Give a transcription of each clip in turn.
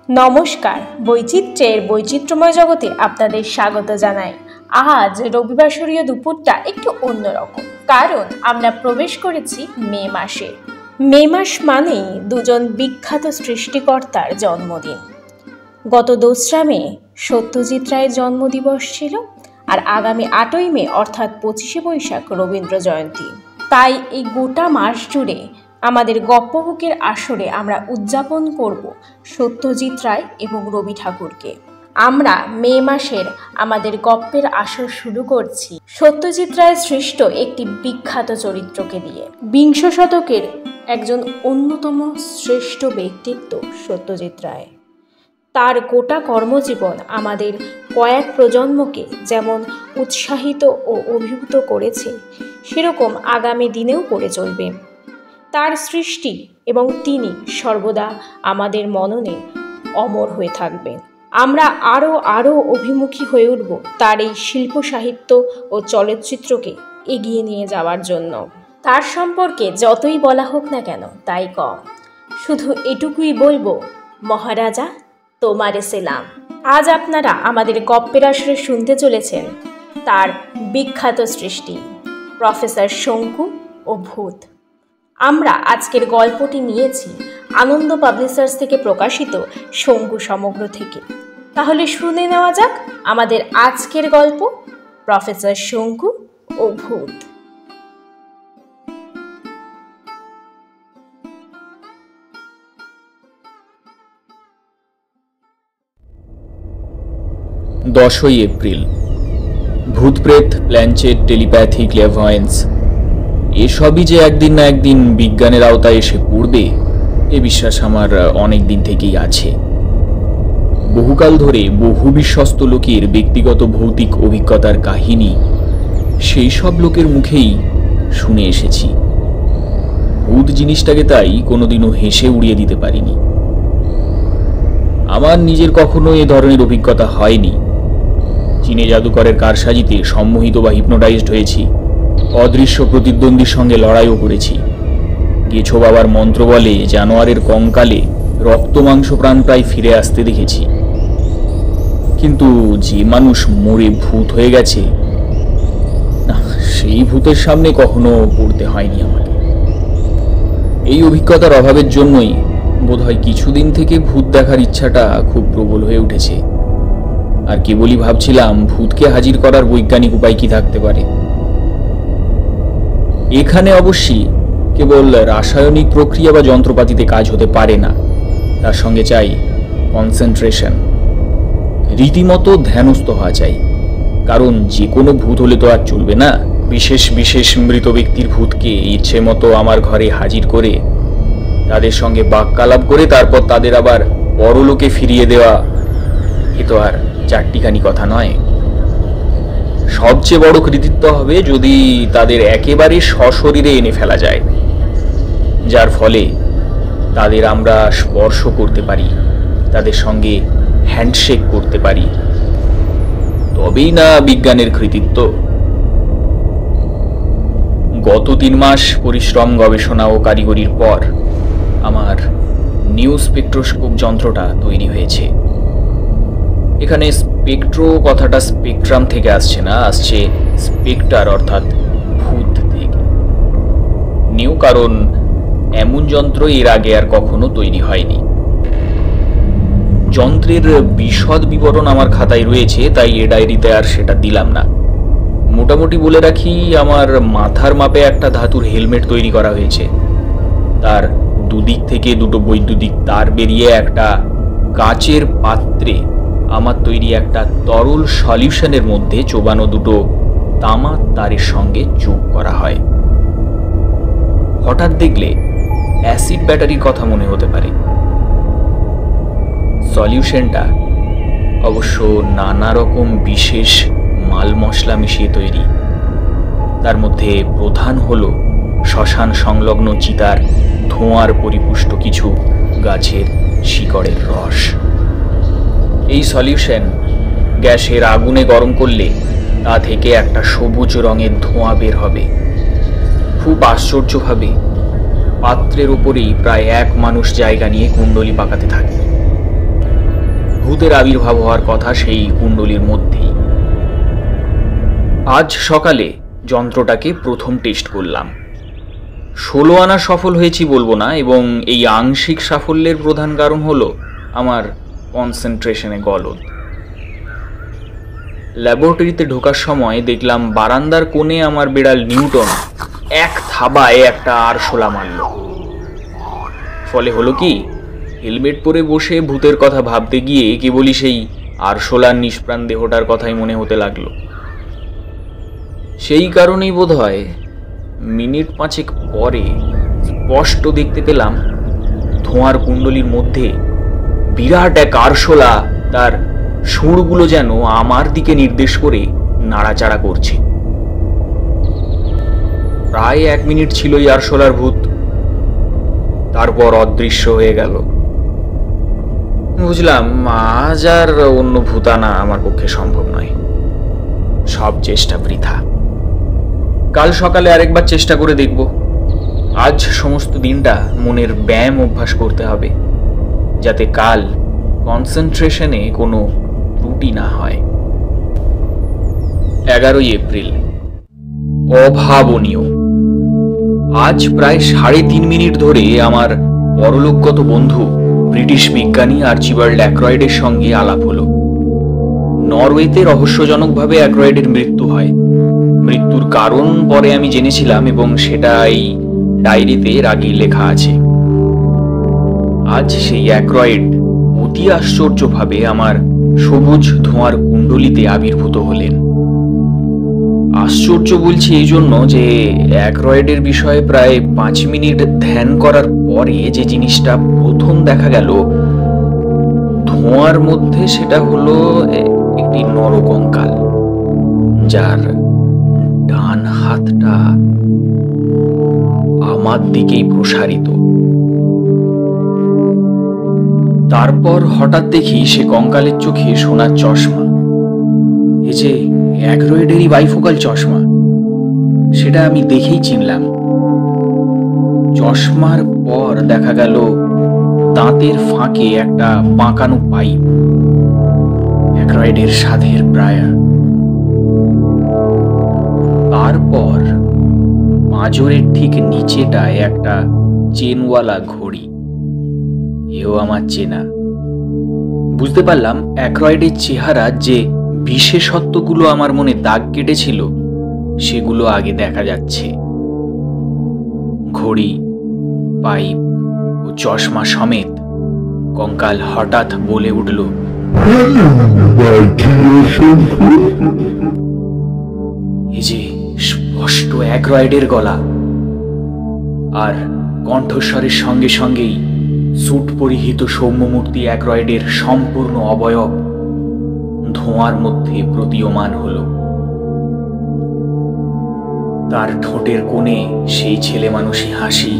নমস্কার, বৈচিত্র্যের বৈচিত্র্যময় জগতে আপনাদের স্বাগত জানাই। আজ রবিবাসরীয় দুপুরটা একটু অন্যরকম, কারণ আমরা প্রবেশ করেছি মে মাসে। মে মাস মানেই দুজন বিখ্যাত সৃষ্টিকর্তার জন্মদিন। গত 2রা মে সত্যজিৎ রায়ের জন্মদিবস ছিল, আর আগামী 8ই মে অর্থাৎ 25শে বৈশাখ রবীন্দ্র জয়ন্তী। তাই এই গোটা মাস জুড়ে আমাদের গপ্পবুকের আসরে আমরা উদযাপন করব সত্যজিৎ রায় এবং রবি ঠাকুরকে। আমরা মে মাসের আমাদের গপ্পের আসর শুরু করছি সত্যজিৎ রায় সৃষ্ট একটি বিখ্যাত চরিত্রকে দিয়ে। বিংশ শতকের একজন অন্যতম শ্রেষ্ঠ ব্যক্তিত্ব সত্যজিৎ রায়। তার গোটা কর্মজীবন আমাদের কয়েক প্রজন্মকে যেমন উৎসাহিত ও অভিভূত করেছে, সেরকম আগামী দিনেও করে চলবে। তার সৃষ্টি এবং তিনি সর্বদা আমাদের মননে অমর হয়ে থাকবেন। আমরা আরও অভিমুখী হয়ে উঠব তার এই শিল্প সাহিত্য ও চলচ্চিত্রকে এগিয়ে নিয়ে যাওয়ার জন্য। তার সম্পর্কে যতই বলা হোক না কেন তাই কম। শুধু এটুকুই বলবো, মহারাজা তোমারে সেলাম। আজ আপনারা আমাদের গপ্পের আসরে শুনতে চলেছেন তার বিখ্যাত সৃষ্টি প্রফেসর শঙ্কু ও ভূত। আমরা আজকের গল্পটি নিয়েছি আনন্দ পাবলিশার্স থেকে প্রকাশিত শঙ্কু সমগ্র থেকে। তাহলে শুনে নেওয়া যাক আমাদের আজকের গল্প প্রফেসর শঙ্কু ও ভূত। দশই এপ্রিল। ভূতপ্রেত, প্ল্যানচেট, টেলিপ্যাথি, ক্লেভয়েন্স এসবই যে একদিন না একদিন বিজ্ঞানের আওতায় এসে পড়বে, এ বিশ্বাস আমার অনেক দিন থেকেই আছে। বহুকাল ধরে বহু বিশ্বস্ত লোকের ব্যক্তিগত ভৌতিক অভিজ্ঞতার কাহিনী সেই সব লোকের মুখেই শুনে এসেছি। ভূত জিনিসটাকে তাই কোনোদিনও হেসে উড়িয়ে দিতে পারিনি। আমার নিজের কখনো এ ধরনের অভিজ্ঞতা হয়নি। চীনে জাদুকরের কারসাজিতে সম্মোহিত বা হিপনোটাইজড হয়েছি, অদৃশ্য প্রতিদ্বন্দ্বীর সঙ্গে লড়াইও করেছি, গেছো বাবার মন্ত্র বলে জানোয়ারের কঙ্কালে রক্ত মাংস প্রাণ প্রায় ফিরে আসতে দেখেছি। কিন্তু যে মানুষ মরে ভূত হয়ে গেছে, সেই ভূতের সামনে কখনো পড়তে হয়নি আমাকে। এই অভিজ্ঞতার অভাবের জন্যই বোধহয় কিছুদিন থেকে ভূত দেখার ইচ্ছাটা খুব প্রবল হয়ে উঠেছে। আর কেবলই ভাবছিলাম ভূতকে হাজির করার বৈজ্ঞানিক উপায় কি থাকতে পারে। এখানে অবশ্যই কেবল রাসায়নিক প্রক্রিয়া বা যন্ত্রপাতিতে কাজ হতে পারে না, তার সঙ্গে চাই কনসেন্ট্রেশন। রীতিমতো ধ্যানস্থ হওয়া চাই, কারণ যে কোনো ভূত হলে তো আর চলবে না। বিশেষ বিশেষ মৃত ব্যক্তির ভূতকে ইচ্ছে মতো আমার ঘরে হাজির করে তাদের সঙ্গে বাক্যালাপ করে তারপর তাদের আবার পরলোকে ফিরিয়ে দেওয়া, এ তো আর চারটিখানি কথা নয়। সবচেয়ে বড় কৃতিত্ব হবে যদি তাদের একেবারে সশরীরে এনে ফেলা যায়, যার ফলে তাদের আমরা স্পর্শ করতে পারি, তাদের সঙ্গে হ্যান্ডশেক করতে পারি। তবেই না বিজ্ঞানের কৃতিত্ব। গত 3 মাস পরিশ্রম, গবেষণা ও কারিগরির পর আমার নিউ স্পেকট্রোস্কোপ যন্ত্রটা তৈরি হয়েছে। এখানে স্পেকট্রো কথাটা স্পেকট্রাম থেকে আসছে না, আসছে স্পেক্টার অর্থাৎ ভূত থেকে। নিউ কারণ এমন যন্ত্র এর আগে আর কখনো তৈরি হয়নি। যন্ত্রের বিশদ বিবরণ আমার খাতায় রয়েছে, তাই এ ডায়েরিতে আর সেটা দিলাম না। মোটামুটি বলে রাখি, আমার মাথার মাপে একটা ধাতুর হেলমেট তৈরি করা হয়েছে। তার দুদিক থেকে দুটো বৈদ্যুতিক তার বেরিয়ে একটা কাচের পাত্রে আমার তৈরি একটা তরল সলিউশনের মধ্যে চোবানো দুটো তামার তারের সঙ্গে যোগ করা হয়। হঠাৎ দেখলে অ্যাসিড ব্যাটারির কথা মনে হতে পারে। সলিউশনটা অবশ্য নানা রকম বিশেষ মাল মশলা মিশিয়ে তৈরি। তার মধ্যে প্রধান হলো শ্মশান সংলগ্ন চিতার ধোঁয়ার পরিপুষ্ট কিছু গাছের শিকড়ের রস। এই সলিউশন গ্যাসের আগুনে গরম করলে তা থেকে একটা সবুজ রঙের ধোঁয়া বের হবে। খুব আশ্চর্যভাবে পাত্রের উপরেই প্রায় 1 মানুষ জায়গা নিয়ে কুণ্ডলি পাকাতে থাকে। ভূতের আবির্ভাব হওয়ার কথা সেই কুণ্ডলীর মধ্যেই। আজ সকালে যন্ত্রটাকে প্রথম টেস্ট করলাম। 16 আনা সফল হয়েছি বলবো না, এবং এই আংশিক সাফল্যের প্রধান কারণ হলো আমার কনসেন্ট্রেশনে গলদ। ল্যাবরেটরিতে ঢোকার সময় দেখলাম বারান্দার কোণে আমার বিড়াল নিউটন এক থাবায় একটা আরশোলা মারল। ফলে হলো কি, হেলমেট পরে বসে ভূতের কথা ভাবতে গিয়ে কেবলই সেই আরশোলার নিষ্প্রাণ দেহটার কথাই মনে হতে লাগলো। সেই কারণেই বোধহয় মিনিট 5 পরে স্পষ্ট দেখতে পেলাম ধোঁয়ার কুণ্ডলীর মধ্যে বিরাট এক আরশোলা তার সুরগুলো যেন আমার দিকে নির্দেশ করে নাড়াচাড়া করছে। প্রায় 1 মিনিট ছিল এই আরশোলার ভূত, তারপর অদৃশ্য হয়ে গেল। বুঝলাম আজ আর অন্য ভূত আনা আমার পক্ষে সম্ভব নয়, সব চেষ্টা বৃথা। কাল সকালে আরেকবার চেষ্টা করে দেখব। আজ সমস্ত দিনটা মনের ব্যায়াম অভ্যাস করতে হবে, যাতে কাল কনসেন্ট্রেশনে কোনো ত্রুটি না হয়। 11 এপ্রিল। অভাবনীয়। আজ প্রায় 3.5 মিনিট ধরে আমার পরলোকগত বন্ধু ব্রিটিশ বিজ্ঞানী আর্চিবাল্ড অ্যাক্রয়েডের সঙ্গে আলাপ হলো। নরওয়েতে রহস্যজনকভাবে অ্যাক্রয়েডের মৃত্যু হয়। মৃত্যুর কারণ পরে আমি জেনেছিলাম, এবং সেটা এই ডায়েরিতে আগেই লেখা আছে। আজ সেই অ্যাক্রয়েড অতি আশ্চর্যভাবে আমার সবুজ ধোঁয়ার কুণ্ডলিতে আবির্ভূত হলেন। আশ্চর্য বলছি এই জন্য যে অ্যাক্রয়েডের বিষয়ে প্রায় 5 মিনিট ধ্যান করার পরে যে জিনিসটা প্রথম দেখা গেল ধোঁয়ার মধ্যে, সেটা হলো একটি নরকঙ্কাল, যার ডান হাতটা আমার দিকেই প্রসারিত। তারপর হঠাৎ দেখি সে কঙ্কালের চোখে সোনার চশমা। এই যে অ্যাক্রয়েডেরই বাইফোকাল চশমা, সেটা আমি দেখেই চিনলাম। চশমার পর দেখা গেল দাঁতের ফাঁকে একটা বাঁকানো পাইপ, অ্যাক্রয়েডের সাধের প্রায়। তারপর পাঁজরের ঠিক নিচেটায় একটা চেনওয়ালা ঘড়ি, এও আমার চেনা। বুঝতে পারলাম অ্যাক্রয়েডের চেহারা যে বিশেষত্বগুলো আমার মনে দাগ কেটেছিল সেগুলো আগে দেখা যাচ্ছে। ঘড়ি, পাইপ ও চশমা সমেত কঙ্কাল হঠাৎ বলে উঠল, এই যে স্পষ্ট অ্যাক্রয়েডের গলা, আর কণ্ঠস্বরের সঙ্গে সঙ্গেই স্যুট পরিহিত সৌম্যমূর্তি অ্যাক্রয়েডের সম্পূর্ণ অবয়ব ধোঁয়ার মধ্যে প্রতীয়মান হল। তার ঠোঁটের কোণে সেই ছেলে মানুষই হাসি,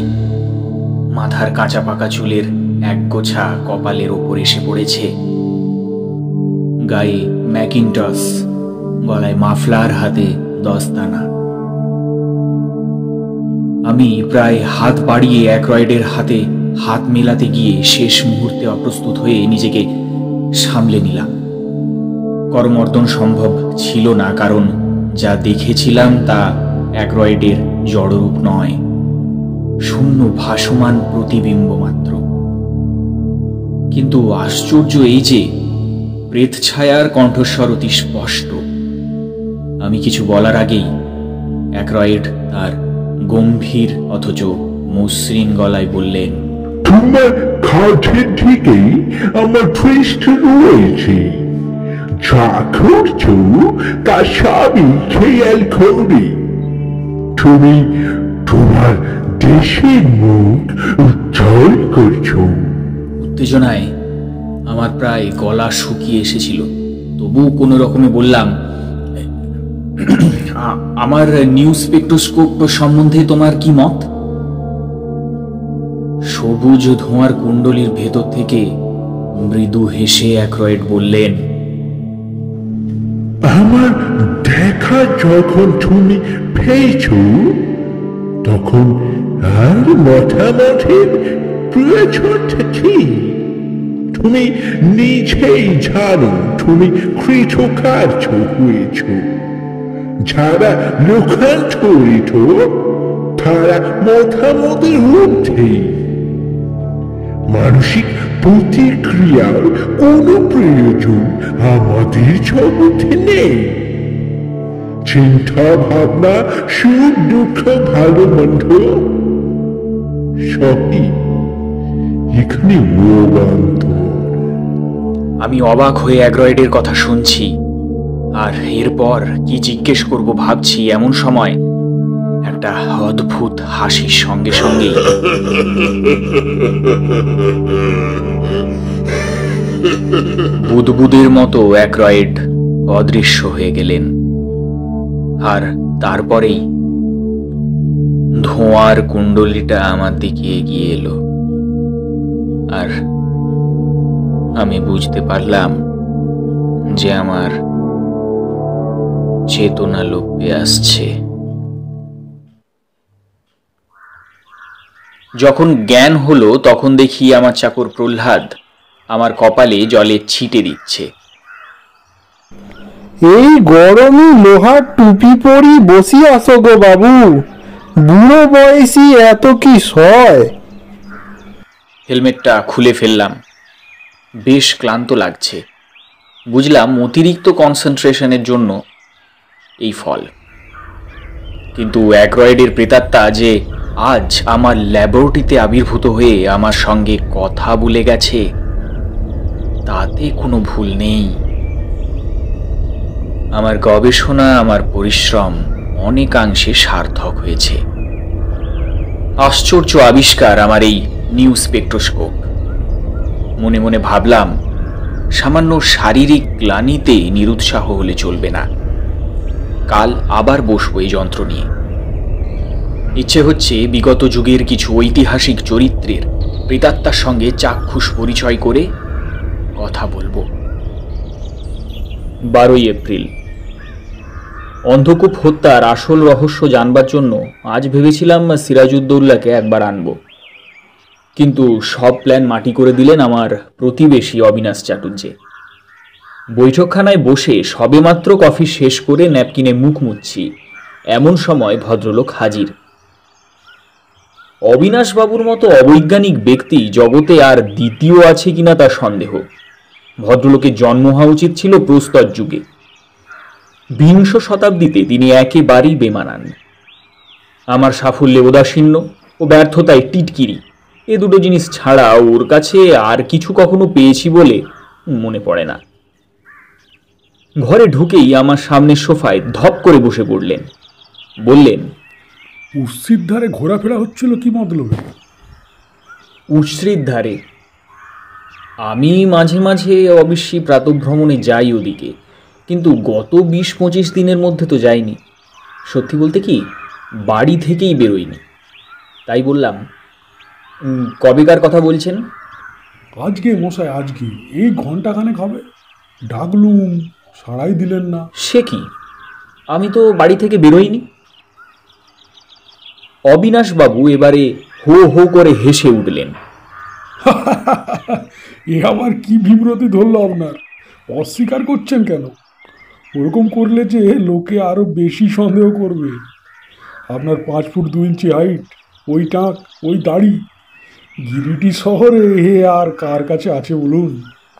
মাথার কাঁচা পাকা চুলের একগোছা কপালের ওপর এসে পড়েছে, গায়ে ম্যাকিনটস, গলায় মাফলার, হাতে দস্তানা। আমি প্রায় হাত বাড়িয়ে অ্যাক্রয়েডের হাতে হাত মেলাতে গিয়ে শেষ মুহূর্তে অপ্রস্তুত হয়ে নিজেকে সামলে নিলাম। করমর্দন সম্ভব ছিল না, কারণ যা দেখেছিলাম তা অ্যাক্রয়েডের জড়রূপ নয়, শূন্য ভাসমান প্রতিবিম্ব মাত্র। কিন্তু আশ্চর্য এই যে প্রেত ছায়ার কণ্ঠস্বর অতি স্পষ্ট। আমি কিছু বলার আগেই অ্যাক্রয়েড তার গম্ভীর অথচ মসৃণ গলায় বললেন, তোমার কাঁধের দিকেই আমার ট্রেস্ট রয়েছে, যা করছো তা সবই খেয়াল করবে। তুমি তোমার দেশের মুখ উজ্জ্বল করছো। উত্তেজনায় আমার প্রায় গলা শুকিয়ে এসেছিল, তবুও কোনো রকমে বললাম, আমার নিউ স্পেকট্রোস্কোপ সম্বন্ধে তোমার কি মত? সবুজ ধোঁয়ার কুণ্ডলীর ভেতর থেকে মৃদু হেসে অ্যাক্রয়েড বললেন, আমার দেখা যখন তুমি পেয়েছো তখন আর মতামতের প্রয়োজনটা কি? তুমি নিজেই জানো তুমি কৃতকার্য হয়েছ। যারা লোকান্তরিত তারা মতামতের ঊর্ধ্বে। মানসিক প্রতিক্রিয়ার কোনো প্রয়োজন আমাদের জগতে নেই। চিন্তা ভাবনা, সুখ দুঃখ, ভালো মন্দ সবই এখানে রূপান্তর। আমি অবাক হয়ে অ্যাগ্রয়েডের কথা শুনছি, আর এরপর কি জিজ্ঞেস করব ভাবছি, এমন সময় একটা অদ্ভুত হাসির সঙ্গে সঙ্গেই বুদবুদের মতো অ্যাগ্রয়েড অদৃশ্য হয়ে গেলেন। আর তারপরেই ধোঁয়ার কুণ্ডলিটা আমার দিকে এগিয়ে এলো, আর আমি বুঝতে পারলাম যে আমার চেতনা লোপে আসছে। যখন জ্ঞান হলো তখন দেখি আমার চাকর প্রহ্লাদ আমার কপালে জলে ছিটে দিচ্ছে। এই গরমে লোহার টুপি পরি বসি আসো গো বাবু, বুড়ো বয়সী এত কি সয়। হেলমেটটা খুলে ফেললাম, বেশ ক্লান্ত লাগছে। বুঝলাম অতিরিক্ত কনসেন্ট্রেশনের জন্য এই ফল। কিন্তু অ্যাগ্রয়েডের প্রেতাত্মা যে আজ আমার ল্যাবরেটরিতে আবির্ভূত হয়ে আমার সঙ্গে কথা বলে গেছে তাতে কোনো ভুল নেই। আমার গবেষণা, আমার পরিশ্রম অনেকাংশে সার্থক হয়েছে। আশ্চর্য আবিষ্কার আমার এই নিউ স্পেকট্রোস্কোপ। মনে মনে ভাবলাম, সামান্য শারীরিক গ্লানিতে নিরুৎসাহ হলে চলবে না। কাল আবার বসবো এই যন্ত্র নিয়ে। ইচ্ছে হচ্ছে বিগত যুগের কিছু ঐতিহাসিক চরিত্রের প্রেতাত্মার সঙ্গে চাক্ষুষ পরিচয় করে কথা বলবো। 12ই এপ্রিল। অন্ধকূপ হত্যার আসল রহস্য জানবার জন্য আজ ভেবেছিলাম সিরাজউদ্দৌলাকে একবার আনব, কিন্তু সব প্ল্যান মাটি করে দিলেন আমার প্রতিবেশী অবিনাশ চাটুর্যে। বৈঠকখানায় বসে সবেমাত্র কফি শেষ করে ন্যাপকিনে মুখ মুছছি, এমন সময় ভদ্রলোক হাজির। অবিনাশবাবুর মতো অবৈজ্ঞানিক ব্যক্তি জগতে আর দ্বিতীয় আছে কিনা তার সন্দেহ। ভদ্রলোকের জন্ম হওয়া উচিত ছিল প্রস্তর যুগে। বিংশ শতাব্দীতে তিনি একেবারেই বেমানান। আমার সাফল্যে উদাসীন্য ও ব্যর্থতায় টিটকিরি, এ দুটো জিনিস ছাড়া ওর কাছে আর কিছু কখনো পেয়েছি বলে মনে পড়ে না। ঘরে ঢুকেই আমার সামনের সোফায় ধপ করে বসে পড়লেন। বললেন, উচ্ছির ধারে ঘোরাফেরা হচ্ছিল কি মতলবে? উচ্ছ্রিত ধারে? আমি মাঝে মাঝে অবশ্যই প্রাতঃভ্রমণে যাই ওদিকে, কিন্তু গত 20-25 দিনের মধ্যে তো যাইনি। সত্যি বলতে কি, বাড়ি থেকেই বেরোইনি। তাই বললাম, কবেকার কথা বলছেন? আজকে মশাই, আজকে এই ঘন্টাখানেক হবে। ডাকলুম, সাড়াই দিলেন না। সে কি, আমি তো বাড়ি থেকে বেরোইনি। অবিনাশবাবু এবারে হো হো করে হেসে উঠলেন। এ আবার কি বিব্রতি ধরল আপনার? অস্বীকার করছেন কেন? ওরকম করলে যে লোকে আরো বেশি সন্দেহ করবে। আপনার 5 ফুট 2 ইঞ্চি হাইট, ওই টাক, ওই দাড়ি, গিরিটি শহরে হে আর কার কাছে আছে বলুন?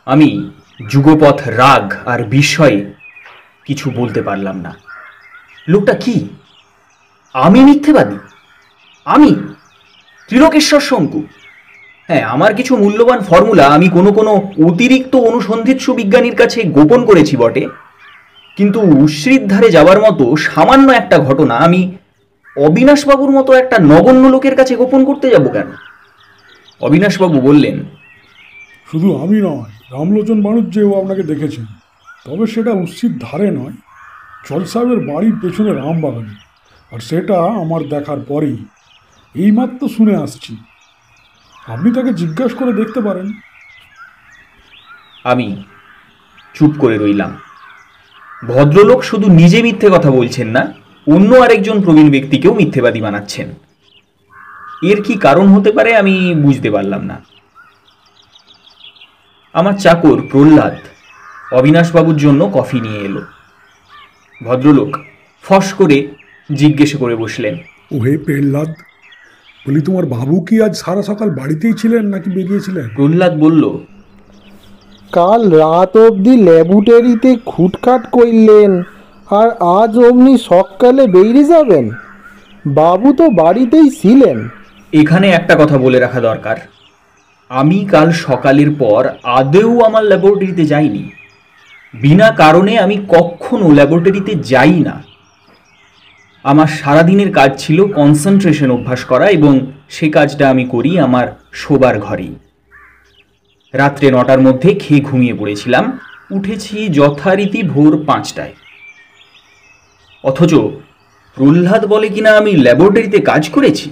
আমি যুগপথ রাগ আর বিস্ময়ে কিছু বলতে পারলাম না। লোকটা কি? আমি মিথ্যেবাদী? আমি ত্রিলোকেশ্বর শঙ্কু? হ্যাঁ, আমার কিছু মূল্যবান ফর্মুলা আমি কোনো কোনো অতিরিক্ত অনুসন্ধিৎসু বিজ্ঞানীর কাছে গোপন করেছি বটে, কিন্তু উচ্ছ্রিত ধারে যাবার মতো সামান্য একটা ঘটনা আমি অবিনাশবাবুর মতো একটা নগণ্য লোকের কাছে গোপন করতে যাব কেন? অবিনাশবাবু বললেন, শুধু আমি নয়, রামলোচন বাণুজ্যেও আপনাকে দেখেছেন। তবে সেটা উচ্ছিত ধারে নয়, চল সাহেবের বাড়ির পেছনে রামবাগানে। আর সেটা আমার দেখার পরেই এইমাত্র শুনে আসছি। আপনি তাকে জিজ্ঞাসা করে দেখতে পারেন। আমি চুপ করে রইলাম। ভদ্রলোক শুধু নিজে মিথ্যে কথা বলছেন না, অন্য আরেকজন প্রবীণ ব্যক্তিকেও মিথ্যেবাদী বানাচ্ছেন। এর কি কারণ হতে পারে আমি বুঝতে পারলাম না। আমার চাকর প্রহ্লাদ অবিনাশবাবুর জন্য কফি নিয়ে এলো। ভদ্রলোক ফস করে জিজ্ঞেস করে বসলেন, ওহে প্রহ্লাদ, বলি তোমার বাবু কি আজ সারা সকাল বাড়িতেই ছিলেন নাকি বেরিয়েছিলেন? প্রহ্লাদ বলল, কাল রাত অবধি ল্যাবরেটরিতে খুটখাট করলেন, আর আজ অমনি সকালে বেরিয়ে যাবেন? বাবু তো বাড়িতেই ছিলেন। এখানে একটা কথা বলে রাখা দরকার, আমি কাল সকালের পর আদেও আমার ল্যাবরেটরিতে যাইনি। বিনা কারণে আমি কখনো ল্যাবরেটরিতে যাই না। আমার সারাদিনের কাজ ছিল কনসেন্ট্রেশন অভ্যাস করা, এবং সে কাজটা আমি করি আমার শোবার ঘরেই। রাত্রে 9টার মধ্যে খেয়ে ঘুমিয়ে পড়েছিলাম, উঠেছি যথারীতি ভোর 5টায়। অথচ প্রহ্লাদ বলে কিনা আমি ল্যাবরেটরিতে কাজ করেছি।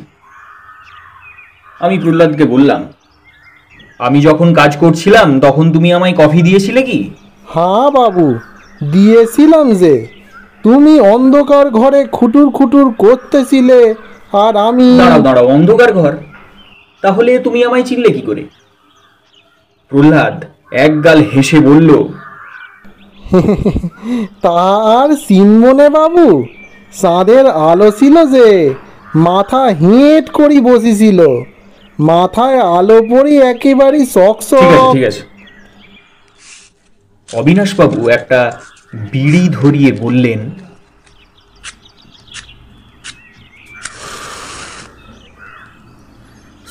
আমি প্রহ্লাদকে বললাম, আমি যখন কাজ করছিলাম তখন তুমি আমায় কফি দিয়েছিলে কি? হ্যাঁ বাবু, দিয়েছিলাম যে। তুমি অন্ধকার ঘরে খুটুর খুটুর করতেছিলে, আর আমি... দাঁড়াও, অন্ধকার ঘর? তাহলে তুমি আমায় চিনলে কি করে? প্রহ্লাদ একগাল হেসে বলল, তা আর চিনমনে বাবু, চাঁদের আলো ছিল যে, মাথা হেঁট করি বসেছিল, মাথায় আলো পড়ি একেবারে ঠিক আছে। অবিনাশবাবু একটা বিড়ি ধরিয়ে বললেন,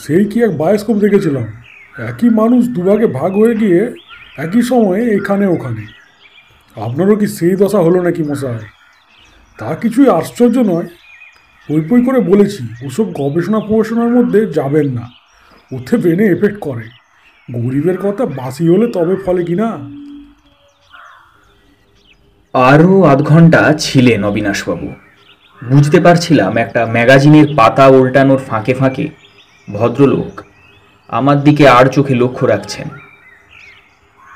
সেই কি এক বায়োস্কোপ দেখেছিলাম, একই মানুষ দুভাগে ভাগ হয়ে গিয়ে একই সময়ে এখানে ওখানে। আপনারও কি সেই দশা হলো নাকি মশাই? তা কিছুই আশ্চর্য নয়। পই করে বলেছি, ওসব গবেষণার মধ্যে যাবেন না, ওতে ব্রেনে এফেক্ট করে। গরিবের কথা বাসি হলে তবে ফলে কিনা। আরও আধ ঘন্টা ছিলেন অবিনাশবাবু। বুঝতে পারছিলাম একটা ম্যাগাজিনের পাতা উল্টানোর ফাঁকে ফাঁকে ভদ্রলোক আমার দিকে আর চোখে লক্ষ্য রাখছেন।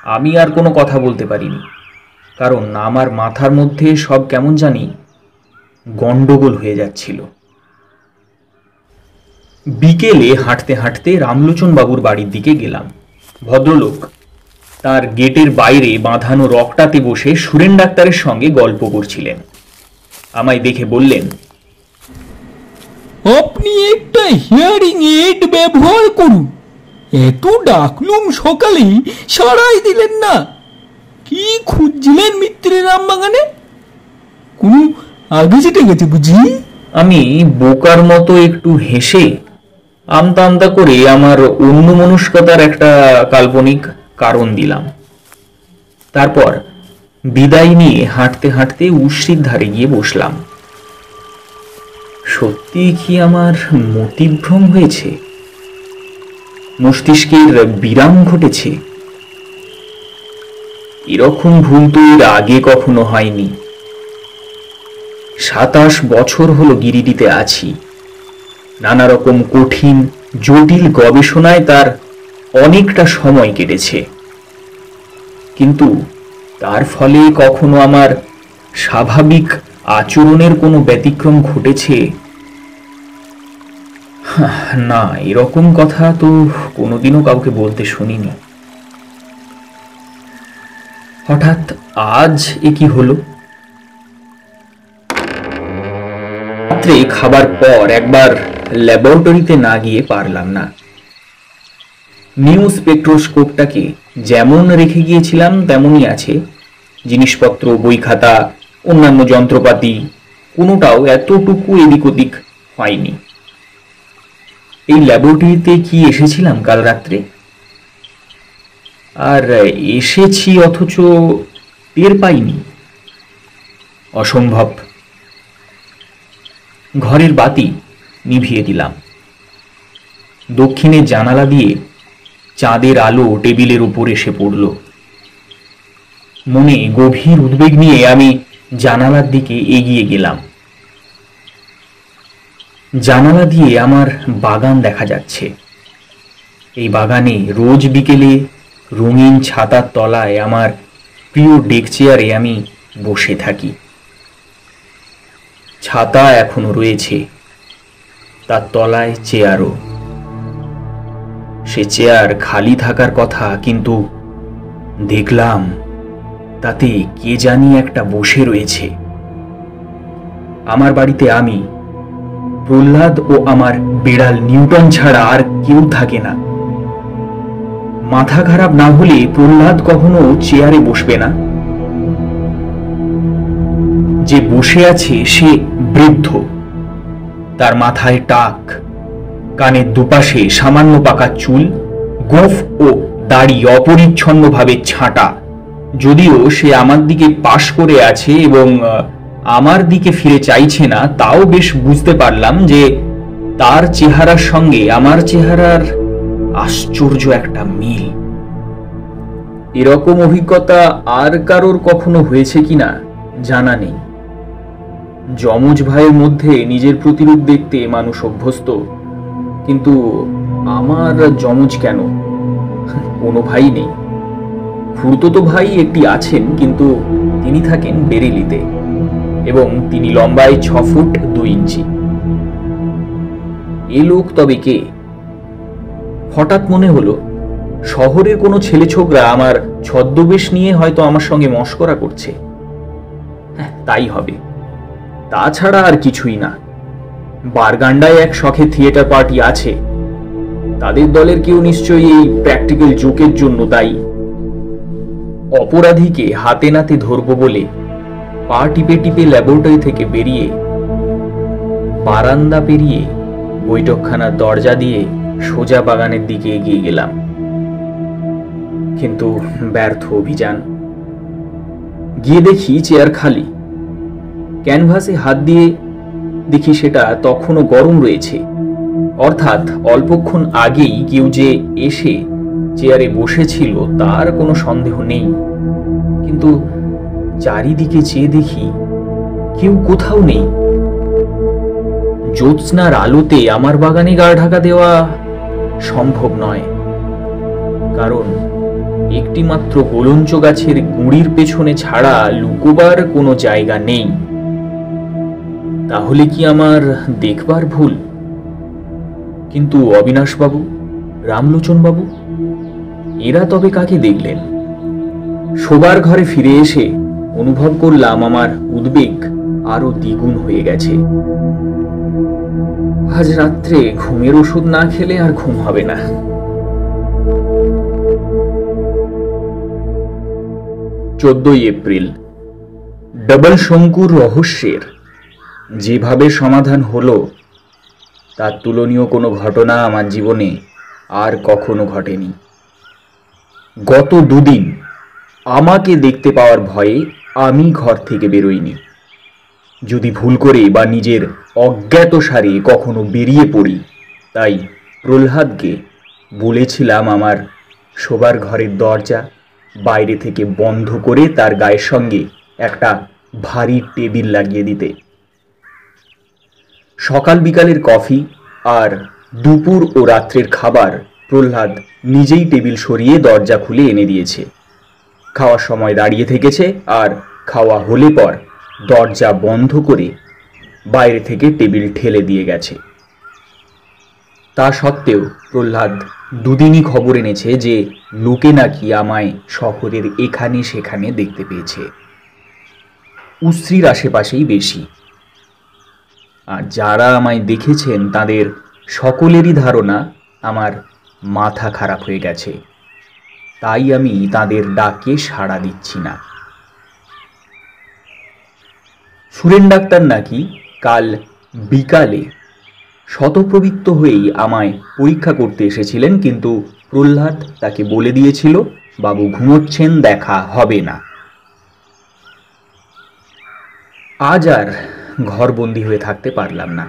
আমি আর কোনো কথা বলতে পারিনি, কারণ আমার মাথার মধ্যে সব কেমন জানি গন্ডগোল হয়ে যাচ্ছিল। বিকেলে হাঁটতে হাঁটতে রামলোচন বাবুর বাড়ির দিকে গেলাম। ভদ্রলোক তার গেটের বাইরে বাঁধানো রকটাতে বসে সুরেন ডাক্তারের সঙ্গে গল্প করছিলেন। আমায় দেখে বললেন, আপনি একটা হিয়ারিং এড ব্যবহার করুন। এত ডাকলুম সকালেই সারাই দিলেন না। কি খুঁজছিলেন মিত্রের আমবাগানে? কোনো আগে যেতে গেছে বুঝি? আমি বোকার মতো একটু হেসে আমতা আমতা করে আমার অন্যমনস্কতার একটা কাল্পনিক কারণ দিলাম। তারপর বিদায় নিয়ে হাঁটতে হাঁটতে উশ্রির ধারে গিয়ে বসলাম। সত্যি কি আমার মতিভ্রম হয়েছে? মস্তিষ্কের বিরাম ঘটেছে? এরকম ভুল তো এর আগে কখনো হয়নি। 27 বছর হলো গিরিডিতে আছি। নানা রকম কঠিন জটিল গবেষণায় তার অনেকটা সময় কেটেছে, কিন্তু তার ফলে কখনো আমার স্বাভাবিক আচরণের কোনো ব্যতিক্রম ঘটেছে? না, এরকম কথা তো কোনোদিনও কাউকে বলতে শুনিনি। হঠাৎ আজ এ কি হলো? রাত্রে খাবার পর একবার ল্যাবরেটরিতে না গিয়ে পারলাম না। নিউ স্পেকট্রোস্কোপটাকে যেমন রেখে গিয়েছিলাম তেমনই আছে। জিনিসপত্র, বই খাতা, অন্যান্য যন্ত্রপাতি কোনোটাও এতটুকু এদিক ওদিক হয়নি। এই ল্যাবরেটরিতে কি এসেছিলাম কাল রাত্রে? আর এসেছি অথচ টের পাইনি। অসম্ভব। ঘরের বাতি নিভিয়ে দিলাম। দক্ষিণের জানালা দিয়ে চাঁদের আলো টেবিলের উপর এসে পড়ল। মনে গভীর উদ্বেগ নিয়ে আমি জানালার দিকে এগিয়ে গেলাম। জানালা দিয়ে আমার বাগান দেখা যাচ্ছে। এই বাগানে রোজ বিকেলে রঙিন ছাতার তলায় আমার প্রিয় ডেক চেয়ারে আমি বসে থাকি। ছাতা এখনো রয়েছে, তার তলায় চেয়ারও। সে চেয়ার খালি থাকার কথা, কিন্তু দেখলাম তাতে কে জানি একটা বসে রয়েছে। আমার বাড়িতে আমি, প্রহ্লাদ ও আমার বিড়াল নিউটন ছাড়া আর কেউ থাকে না। মাথা খারাপ না হলে প্রহ্লাদ কখনো চেয়ারে বসবে না। যে বসে আছে সে বৃদ্ধ, তার মাথায় টাক, কানের দুপাশে সামান্য পাকা চুল, গোঁফ ও দাড়ি অপরিচ্ছন্নভাবে ছাঁটা। যদিও সে আমার দিকে পাশ করে আছে এবং আমার দিকে ফিরে চাইছে না, তাও বেশ বুঝতে পারলাম যে তার চেহারার সঙ্গে আমার চেহারার আশ্চর্য একটা মিল। এরকম অভিজ্ঞতা আর কারোর কখনো হয়েছে কিনা জানা নেই। যমজ ভাইয়ের মধ্যে নিজের প্রতিরূপ দেখতে মানুষ অভ্যস্ত, কিন্তু আমার যমজ কেন? কোনো ভাই নেই। খুড়তুতো ভাই একটি আছেন, কিন্তু তিনি থাকেন বেরেলিতে এবং তিনি লম্বায় 6 ফুট 2 ইঞ্চি। এ লোক তবে কে? হঠাৎ মনে হলো শহরের কোনো ছেলে ছোকরা আমার ছদ্মবেশ নিয়ে হয়তো আমার সঙ্গে মশকরা করছে। তাই হবে, তাছাড়া আর কিছুই না। বারগান্ডায় এক শখে থিয়েটার পার্টি আছে, তাদের দলের কেউ নিশ্চয়ই এই প্র্যাকটিক্যাল জোকের জন্য দায়ী। অপরাধীকে হাতে নাতে ধরবো বলে পা টিপে টিপে ল্যাবরেটরি থেকে বেরিয়ে বারান্দা পেরিয়ে বৈঠকখানার দরজা দিয়ে সোজা বাগানের দিকে এগিয়ে গেলাম, কিন্তু ব্যর্থ অভিযান। গিয়ে দেখি চেয়ার খালি। ক্যানভাসে হাত দিয়ে দেখি সেটা তখনও গরম রয়েছে, অর্থাৎ অল্পক্ষণ আগেই কেউ যে এসে চেয়ারে বসেছিল তার কোনো সন্দেহ নেই। কিন্তু চারিদিকে চেয়ে দেখি কেউ কোথাও নেই। জ্যোৎস্নার আলোতে আমার বাগানে গা ঢাকা দেওয়া সম্ভব নয়, কারণ একটি মাত্র গোলঞ্চ গাছের গুঁড়ির পেছনে ছাড়া লুকোবার কোনো জায়গা নেই। তাহলে কি আমার দেখবার ভুল? কিন্তু অবিনাশবাবু, রামলোচনবাবু, এরা তবে কাকে দেখলেন? শোবার ঘরে ফিরে এসে অনুভব করলাম আমার উদ্বেগ আরো দ্বিগুণ হয়ে গেছে। আজ রাত্রে ঘুমের ওষুধ না খেলে আর ঘুম হবে না। 14 এপ্রিল। ডবল শঙ্কুর রহস্যের যেভাবে সমাধান হলো তার তুলনীয় কোনো ঘটনা আমার জীবনে আর কখনো ঘটেনি। গত 2 দিন আমাকে দেখতে পাওয়ার ভয়ে আমি ঘর থেকে বেরোইনি। যদি ভুল করে বা নিজের অজ্ঞাত সারে কখনো বেরিয়ে পড়ি, তাই প্রহ্লাদকে বলেছিলাম আমার শোবার ঘরের দরজা বাইরে থেকে বন্ধ করে তার গায়ের সঙ্গে একটা ভারী টেবিল লাগিয়ে দিতে। সকাল বিকালের কফি আর দুপুর ও রাত্রের খাবার প্রহ্লাদ নিজেই টেবিল সরিয়ে দরজা খুলে এনে দিয়েছে। খাওয়ার সময় দাঁড়িয়ে থেকেছে আর খাওয়া হলে পর দরজা বন্ধ করে বাইরে থেকে টেবিল ঠেলে দিয়ে গেছে। তা সত্ত্বেও প্রহ্লাদ 2 দিনই খবর এনেছে যে লোকে নাকি আমায় শহরের এখানে সেখানে দেখতে পেয়েছে। উশ্রীর আশেপাশেই বেশি। আর যারা আমায় দেখেছেন তাদের সকলেরই ধারণা আমার মাথা খারাপ হয়ে গেছে, তাই আমি তাদের ডাকে সাড়া দিচ্ছি না। সুরেন ডাক্তার নাকি কাল বিকালে শতপ্রবৃত্ত হয়েই আমায় পরীক্ষা করতে এসেছিলেন, কিন্তু প্রহ্লাদ তাকে বলে দিয়েছিল বাবু ঘুমোচ্ছেন, দেখা হবে না। আজ আর ঘরবন্দি হয়ে থাকতে পারলাম না।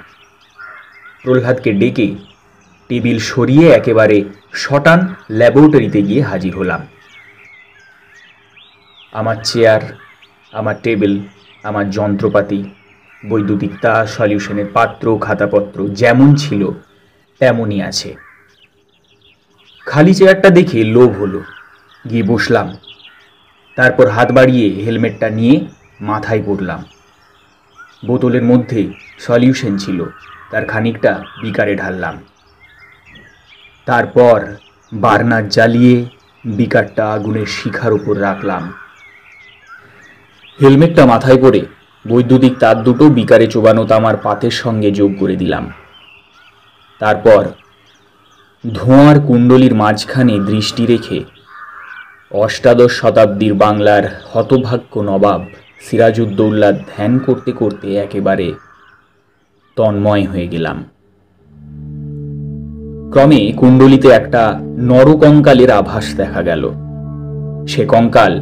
প্রহ্লাদকে ডেকে টেবিল সরিয়ে একেবারে শটান ল্যাবরেটরিতে গিয়ে হাজির হলাম। আমার চেয়ার, আমার টেবিল, আমার যন্ত্রপাতি, বৈদ্যুতিক তার, সলিউশনের পাত্র, খাতাপত্র যেমন ছিল তেমনই আছে। খালি চেয়ারটা দেখে লোভ হলো, গিয়ে বসলাম। তারপর হাত বাড়িয়ে হেলমেটটা নিয়ে মাথায় পড়লাম। বোতলের মধ্যে সলিউশন ছিল, তার খানিকটা বিকারে ঢাললাম। তারপর বার্নার জ্বালিয়ে বিকারটা আগুনের শিখার উপর রাখলাম। হেলমেটটা মাথায় করে বৈদ্যুতিক তার দুটো বিকারে চোবানো তামার পাতের সঙ্গে যোগ করে দিলাম। তারপর ধোঁয়ার কুণ্ডলীর মাঝখানে দৃষ্টি রেখে অষ্টাদশ শতাব্দীর বাংলার হতভাগ্য নবাব সিরাজউদ্দৌলা ধ্যান করতে করতে একেবারে তন্ময় হয়ে গেলাম। ক্রমে কুণ্ডলিতে একটা নরকঙ্কালের আভাস দেখা গেল। সে কঙ্কাল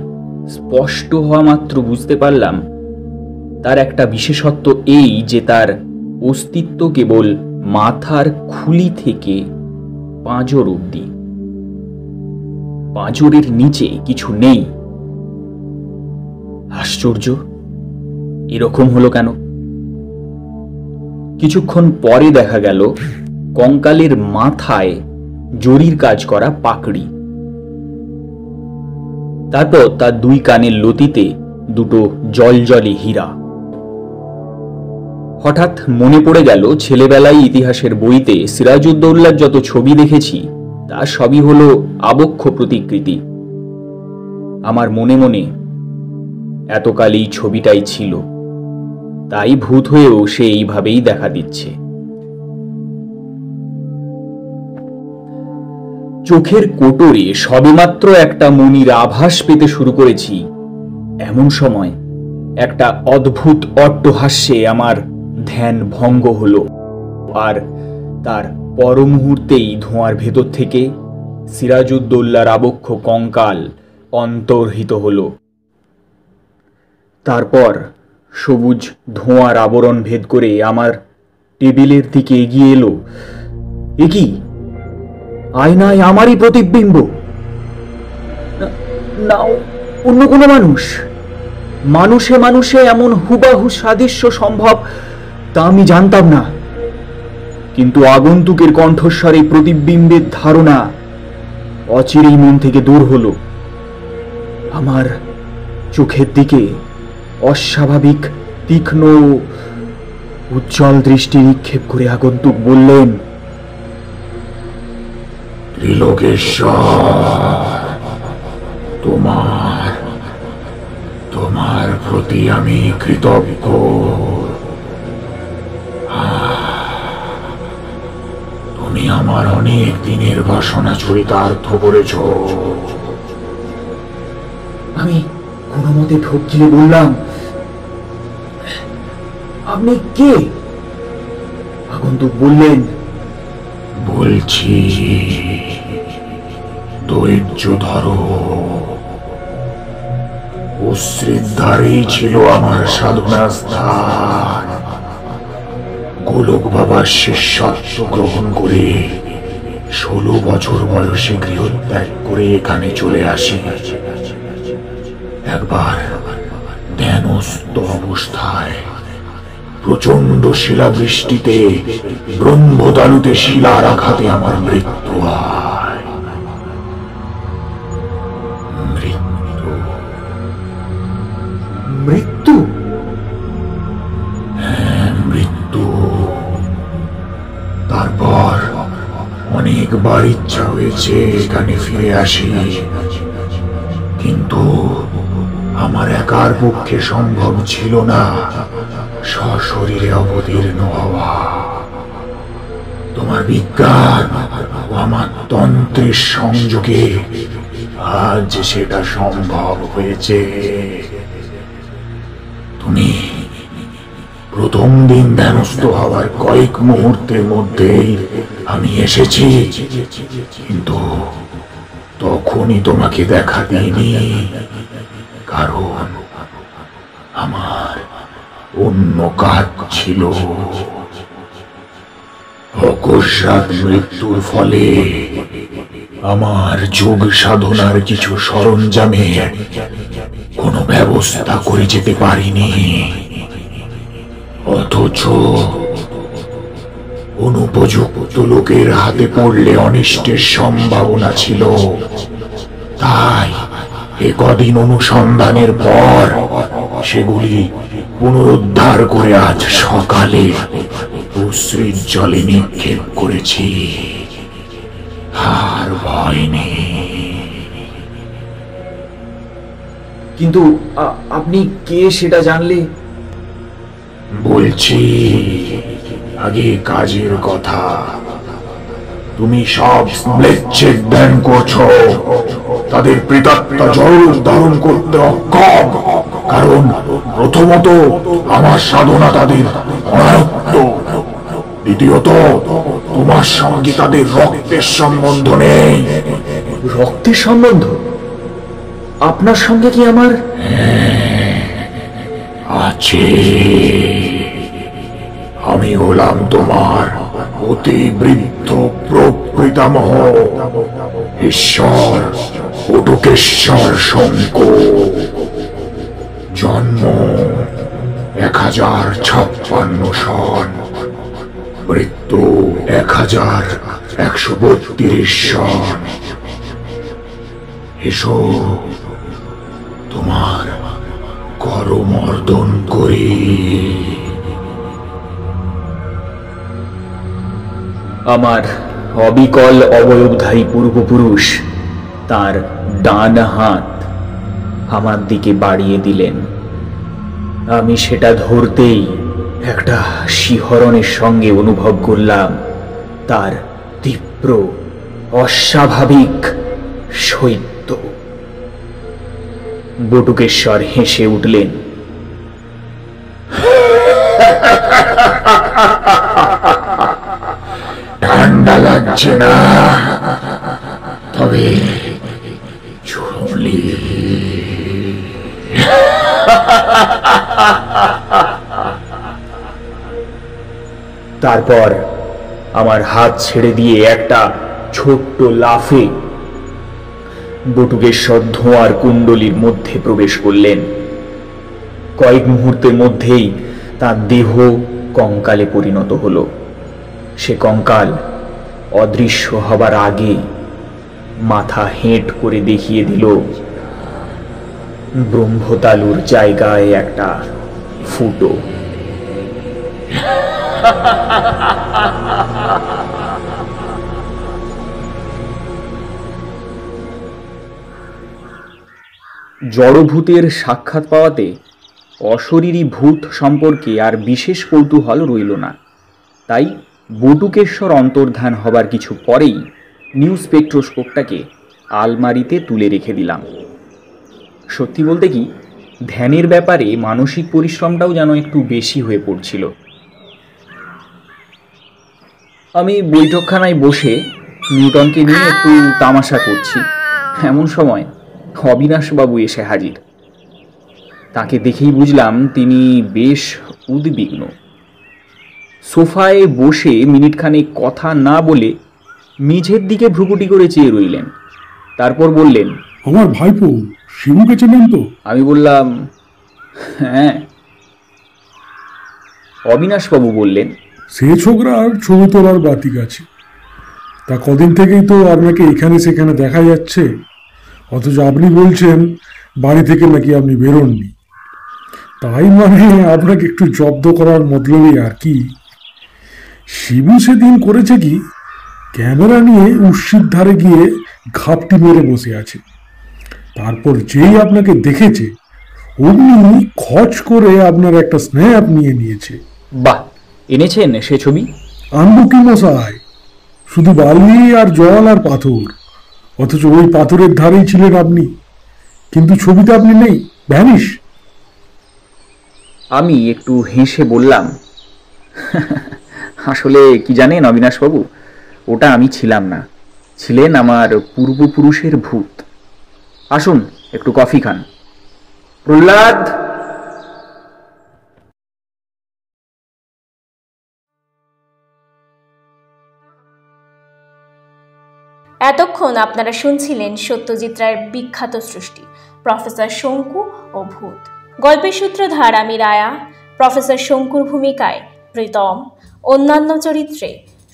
স্পষ্ট হওয়া মাত্র বুঝতে পারলাম তার একটা বিশেষত্ব এই যে তার অস্তিত্ব কেবল মাথার খুলি থেকে পাঁজর অবধি, পাঁজরের নিচে কিছু নেই। আশ্চর্য, এরকম হলো কেন? কিছুক্ষণ পরে দেখা গেল কঙ্কালের মাথায় জরির কাজ করা পাকড়ি, তারপর তার দুই কানের লতিতে দুটো জলজলে হীরা। হঠাৎ মনে পড়ে গেল ছেলেবেলায় ইতিহাসের বইতে সিরাজউদ্দৌলার যত ছবি দেখেছি তা সবই হলো আবক্ষ প্রতিকৃতি। আমার মনে মনে এতকাল এই ছবিটাই ছিল, তাই ভূত হয়েও সে এইভাবেই দেখা দিচ্ছে। চোখের কোটরে সবেমাত্র একটা মনির আভাস পেতে শুরু করেছি, এমন সময় একটা অদ্ভুত অট্টহাস্যে আমার ধ্যান ভঙ্গ হলো, আর তার পর মুহূর্তেই ধোঁয়ার ভেতর থেকে সিরাজউদ্দৌলার আবক্ষ কঙ্কাল অন্তর্হিত হলো। তারপর সবুজ ধোঁয়ার আবরণ ভেদ করে আমার টেবিলের দিকে এগিয়ে এলো। এ কি? আয়নায় আমারই প্রতিবিম্ব, না অন্য কোনো মানুষ? মানুষে মানুষে এমন হুবাহু সাদৃশ্য সম্ভব তা আমি জানতাম না, কিন্তু আগন্তুকের কণ্ঠস্বরে প্রতিবিম্বের ধারণা অচিরেই মন থেকে দূর হলো। আমার চোখের দিকে অস্বাভাবিক তীক্ষ্ণ উজ্জ্বল দৃষ্টি নিক্ষেপ করে আগন্তুক বললেন, তোমার প্রতি আমি কৃতজ্ঞ। তুমি আমার অনেক দিনের বাসনা চরিতার্থ করেছ। আমি কোনো মতে ঢোক গিলে বললাম, আপনি কে? আগন্তুক বললেন, বলছি, ধৈর্য ধরো। অশ্রির ধারেই ছিল আমার সাধনা স্থান। গোলক বাবার শিষ্যত্ব গ্রহণ করে 16 বছর বয়সে গৃহত্যাগ করে এখানে চলে আসি। একবার ধ্যানস্থ অবস্থায় প্রচন্ড শিলাবৃষ্টিতে ব্রহ্মদালুতে শিলার আঘাতে আমার মৃত্যু হয়। মৃত্যু? হ্যাঁ, মৃত্যু। তারপর অনেকবার ইচ্ছা হয়েছে এখানে ফিরে আসি, কিন্তু আমার একার পক্ষে সম্ভব ছিল না সশরীরে অবতীর্ণ হওয়া। তোমার বিজ্ঞান ও আমার তন্ত্রের সংযোগে আজ সেটা সম্ভব হয়েছে। তুমি প্রথম দিন ধ্যানস্থ হওয়ার কয়েক মুহূর্তের মধ্যেই আমি এসেছি, কিন্তু তখনই তোমাকে দেখা দিইনি, কারণ আমার অন্য কাজ ছিল। অকস্মাৎ মৃত্যুর ফলে আমার যোগ সাধনার কিছু সরঞ্জামে কোনো ব্যবস্থা করে যেতে পারিনি, অথচ অনুপযুক্ত লোকের হাতে পড়লে অনিষ্টের সম্ভাবনা ছিল। তাই কদিন অনুসন্ধানের পর সেগুলি পুনরুদ্ধার করে আজ সকালে অশ্রির জলে নিক্ষেপ করেছি। আর ভয় নেই। কিন্তু আপনি কে সেটা জানলে? বলছি, আগে কাজের কথা। তুমি সব স্ম্লেচ্ছের ধ্যান করছো, তাদের প্রেতাত্মা জড়রূপ ধারণ করতে অক্ষম। কারণ প্রথমত আমার সাধনা তাদের অনায়ত্ত, দ্বিতীয়ত তোমার সঙ্গে তাদের রক্তের সম্বন্ধ নেই। রক্তের সম্বন্ধ? আপনার সঙ্গে কি আমার? আছে। আমি হলাম তোমার অতি বৃদ্ধ প্রপিতামহ ঈশ্বর বটুকেশ্বর শঙ্কর। জন্ম 1056 সন, মৃত্যু 1132 সন। এসো, তোমার করমর্দন করি। আমার অবিকল অবয়বধারী পূর্বপুরুষ তার ডান হাত আমার দিকে বাড়িয়ে দিলেন। আমি সেটা ধরতেই একটা শিহরণের সঙ্গে অনুভব করলাম তার তীব্র অস্বাভাবিক শৈত্য। বটুকেশ্বর হেসে উঠলেন। ঠান্ডা লাগছে না? তবে চুলি। তারপর আমার হাত ছেড়ে দিয়ে একটা ছোট্ট লাফে বটুকেশ্বর ধোঁয়ার কুণ্ডলীর মধ্যে প্রবেশ করলেন। কয়েক মুহূর্তের মধ্যেই তার দেহ কঙ্কালে পরিণত হলো। সে কঙ্কাল অদৃশ্য হবার আগে মাথা হেঁট করে দেখিয়ে দিল ব্রহ্মতালুর জায়গায় একটা ফুটো। জড়ভূতের সাক্ষাৎ পাওয়াতে অশরীরী ভূত সম্পর্কে আর বিশেষ কৌতূহল রইল না। তাই বটুকেশ্বর অন্তর্ধান হবার কিছু পরেই নিউ স্পেকট্রোস্কোপটাকে আলমারিতে তুলে রেখে দিলাম। সত্যি বলতে কি, ধ্যানের ব্যাপারে মানসিক পরিশ্রমটাও যেন একটু বেশি হয়ে পড়ছিল। আমি বৈঠকখানায় বসে নিউটনকে নিয়ে একটু তামাশা করছি, এমন সময় অবিনাশবাবু এসে হাজির। তাকে দেখেই বুঝলাম তিনি বেশ উদ্বিগ্ন। সোফায় বসে মিনিটখানেক কথা না বলে মেঝের দিকে ভ্রুকুটি করে চেয়ে রইলেন। তারপর বললেন, আমার ভাইপো শিবুকে চেনেন তো? আমি বললাম, হ্যাঁ। অবিনাশবাবু বললেন, সে ছোকরার ছবি তোলার বাতিক আছে। তা কদিন থেকেই তো আপনাকে এখানে সেখানে দেখা যাচ্ছে, অথচ আপনি বলছেন বাড়ি থেকে নাকি আপনি বেরোননি। তাই মানে আপনাকে একটু জব্দ করার মতলবই আর কি। শিবু সেদিন করেছে কি, ক্যামেরা নিয়ে উৎসির ধারে গিয়ে ঘাপটি মেরে বসে আছে। তারপর যেই আপনাকে দেখেছে অমনি খচ করে আপনার একটা স্ন্যাপ নিয়ে নিয়েছে। বাহ, এনেছেন সে ছবি? আনবো কি মশাই, শুধু বালি আর জল আর পাথর, অথচ ওই পাথরের ধারেই ছিলেন আপনি, কিন্তু ছবিতে আপনি নেই, ভ্যানিশ। আমি একটু হেসে বললাম, আসলে কি জানেন অবিনাশবাবু, ওটা আমি ছিলাম না, ছিলেন আমার পূর্বপুরুষের ভূত। আসুন একটু কফি খান। প্রহ্লাদ। এতক্ষণ আপনারা শুনছিলেন সত্যজিৎ রায়ের বিখ্যাত সৃষ্টি প্রফেসর শঙ্কু ও ভূত। গল্পের সূত্রধার আমি রায়া। প্রফেসর শঙ্কুর ভূমিকায় প্রীতম, অন্যান্য চরিত্রে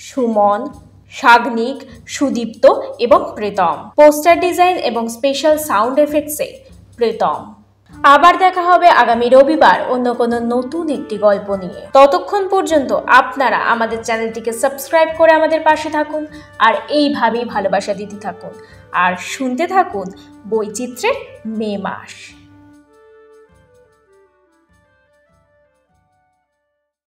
সুমন, সাগ্নিক, সুদীপ্ত এবং প্রীতম। পোস্টার ডিজাইন এবং স্পেশাল সাউন্ড এফেক্টসে প্রীতম। আবার দেখা হবে আগামী রবিবার অন্য কোনো নতুন একটি গল্প নিয়ে। ততক্ষণ পর্যন্ত আপনারা আমাদের চ্যানেলটিকে সাবস্ক্রাইব করে আমাদের পাশে থাকুন আর এইভাবেই ভালোবাসা দিতে থাকুন আর শুনতে থাকুন বৈচিত্র্যের মে মাস।